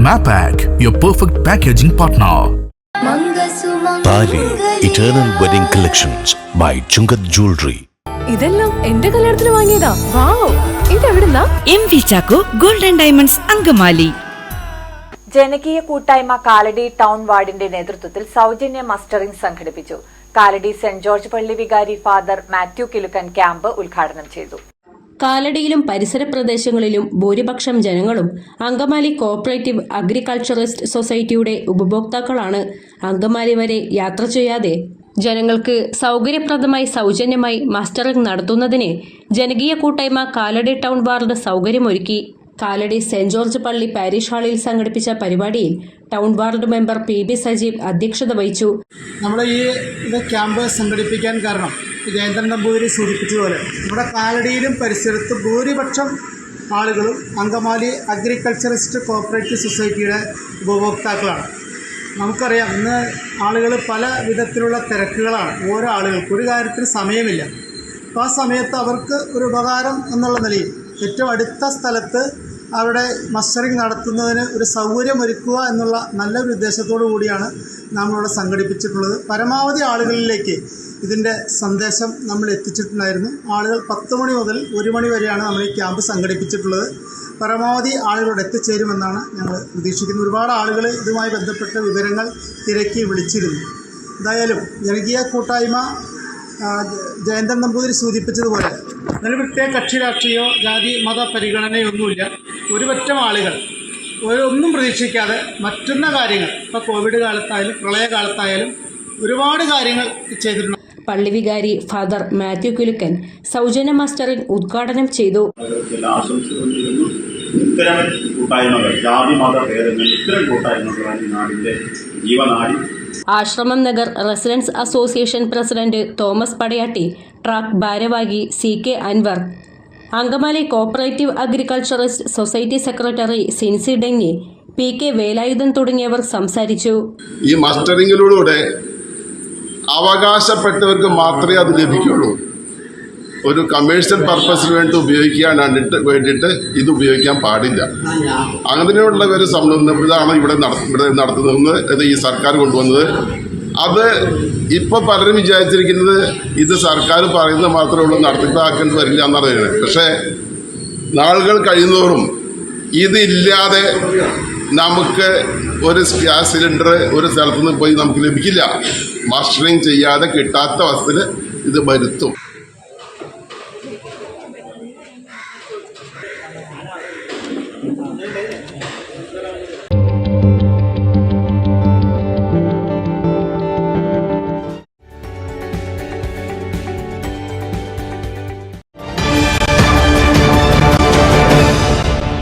Mapak, your perfect packaging partner. Tali Eternal Wedding Collections by Chungat Jewelry. ഇതെല്ലാം എന്റെ കല്യാണത്തിന് വാങ്ങിയതാ. വാവ്, ഇതെവിടുന്നാ? MV Chaco Golden Diamonds Angamaly. ജനകീയ കൂട്ടായ്മ കാലടി ടൗൺ വാർഡിന്റെ നേതൃത്വത്തിൽ സൗജന്യ മസ്റ്ററിംഗ് സംഘടിപ്പിച്ചു. കാലടി സെന്റ് ജോർജ് പള്ളി വികാരി ഫാദർ മാത്യു കിലുക്കൻ ക്യാമ്പ് ഉദ്ഘാടനം ചെയ്തു. കാലടിയിലും പരിസര പ്രദേശങ്ങളിലും ഭൂരിപക്ഷം ജനങ്ങളും അങ്കമാലി കോഓപ്പറേറ്റീവ് അഗ്രികൾച്ചറിസ്റ്റ് സൊസൈറ്റിയുടെ ഉപഭോക്താക്കളാണ്. അങ്കമാലി വരെ യാത്ര ചെയ്യാതെ ജനങ്ങൾക്ക് സൗകര്യപ്രദമായി സൗജന്യമായി മസ്റ്ററിംഗ് നടത്തുന്നതിന് ജനകീയ കൂട്ടായ്മ കാലടി ടൗൺ വാർഡ് സൗകര്യമൊരുക്കി. കാലടി സെന്റ് ജോർജ് പള്ളി പാരിഷ് ഹാളിൽ സംഘടിപ്പിച്ച പരിപാടിയിൽ town ward member PB Sajeev അധ്യക്ഷത വഹിച്ചു. നമ്മൾ ഈ ക്യാമ്പ് സംഘടിപ്പിക്കാൻ കാരണം ജയന്തൻ നമ്പൂതിരി സൂചിപ്പിച്ചതുപോലെ നമ്മുടെ കാലടിയിലും പരിസരത്തും ഭൂരിപക്ഷം ആളുകളും അങ്കമാലി അഗ്രികൾച്ചറിസ്റ്റ് കോഓപ്പറേറ്റീവ് സൊസൈറ്റിയുടെ ഉപഭോക്താക്കളാണ്. നമുക്കറിയാം, ഇന്ന് ആളുകൾ പല വിധത്തിലുള്ള തിരക്കുകളാണ്. ഓരോ ആളുകൾക്ക് ഒരു കാര്യത്തിന് സമയമില്ല. അപ്പോൾ ആ സമയത്ത് അവർക്ക് ഒരു ഉപകാരം എന്നുള്ള നിലയിൽ ഏറ്റവും അടുത്ത സ്ഥലത്ത് അവരുടെ മസ്റ്ററിംഗ് നടത്തുന്നതിന് ഒരു സൗകര്യമൊരുക്കുക എന്നുള്ള നല്ലൊരു ഉദ്ദേശത്തോടു കൂടിയാണ് നമ്മളിവിടെ സംഘടിപ്പിച്ചിട്ടുള്ളത്. പരമാവധി ആളുകളിലേക്ക് ഇതിൻ്റെ സന്ദേശം നമ്മൾ എത്തിച്ചിട്ടുണ്ടായിരുന്നു. ആളുകൾ 10 മണി മുതൽ 1 മണി വരെയാണ് നമ്മൾ ഈ ക്യാമ്പ് സംഘടിപ്പിച്ചിട്ടുള്ളത്. പരമാവധി ആളുകളോട് എത്തിച്ചേരുമെന്നാണ് ഞങ്ങൾ പ്രതീക്ഷിക്കുന്നത്. ഒരുപാട് ആളുകൾ ഇതുമായി ബന്ധപ്പെട്ട വിവരങ്ങൾ തിരക്കി വിളിച്ചിരുന്നു. എന്തായാലും ജനകീയ കൂട്ടായ്മ ജയന്തൻ നമ്പൂതിരി സൂചിപ്പിച്ചതുപോലെ അതിന് പ്രത്യേക കക്ഷി രാഷ്ട്രീയമോ ജാതി മത പരിഗണനയോ ഒന്നുമില്ല. ഒരുപറ്റം ആളുകൾ ഒന്നും പ്രതീക്ഷിക്കാതെ മറ്റുള്ള കാര്യങ്ങൾ, ഇപ്പോൾ കോവിഡ് കാലത്തായാലും പ്രളയകാലത്തായാലും ഒരുപാട് കാര്യങ്ങൾ ചെയ്തിട്ടുണ്ട്. പള്ളി വികാരി ഫാദർ മാത്യു കിലുക്കൻ സൗജന്യ മസ്റ്ററിംഗ് ഉദ്ഘാടനം ചെയ്തു. ഇത്തരം കൂട്ടായ്മകൾ, ജാതി മത ഭേദങ്ങൾ, ഇത്തരം കൂട്ടായ്മകളാണ് ഈ നാടിന്റെ ജീവനാടി. Ashramam Nagar residence association president Thomas Padayatti, track ഭാരവാഹി CK Anwar, Angamaly cooperative agriculturist society secretary Sincy Dengi, PK Velayudhan തുടങ്ങിയവർ സംസാരിച്ചു. ഈ മസ്റ്ററിങ്ങിലൂടെ അവകാശപ്പെട്ടവർക്ക് മാത്രമേ അത് ലഭിക്കുള്ളൂ. ഒരു കമേഴ്ഷ്യൽ പർപ്പസിന് വേണ്ടിയിട്ട് ഇത് ഉപയോഗിക്കാൻ പാടില്ല. അങ്ങനെയുള്ള ഒരു സംരംഭമാണ് ഇവിടെ നടത്തുന്നത്. ഇത് ഈ സർക്കാർ കൊണ്ടുവന്നത്. അത് ഇപ്പോൾ പലരും വിചാരിച്ചിരിക്കുന്നത് ഇത് സർക്കാർ പറയുന്നത് മാത്രമേ ഉള്ളൂ, നടത്തിപ്പാക്കേണ്ടി വരില്ല എന്നാണ് പറയുന്നത്. പക്ഷേ നാളുകൾ കഴിയുന്നതോറും ഇതില്ലാതെ നമുക്ക് ഒരു ഗ്യാസ് സിലിണ്ടർ ഒരു സ്ഥലത്തു നിന്ന് പോയി നമുക്ക് ലഭിക്കില്ല. മസ്റ്ററിങ് ചെയ്യാതെ കിട്ടാത്ത അവസ്ഥയിൽ ഇത് വരുത്തും.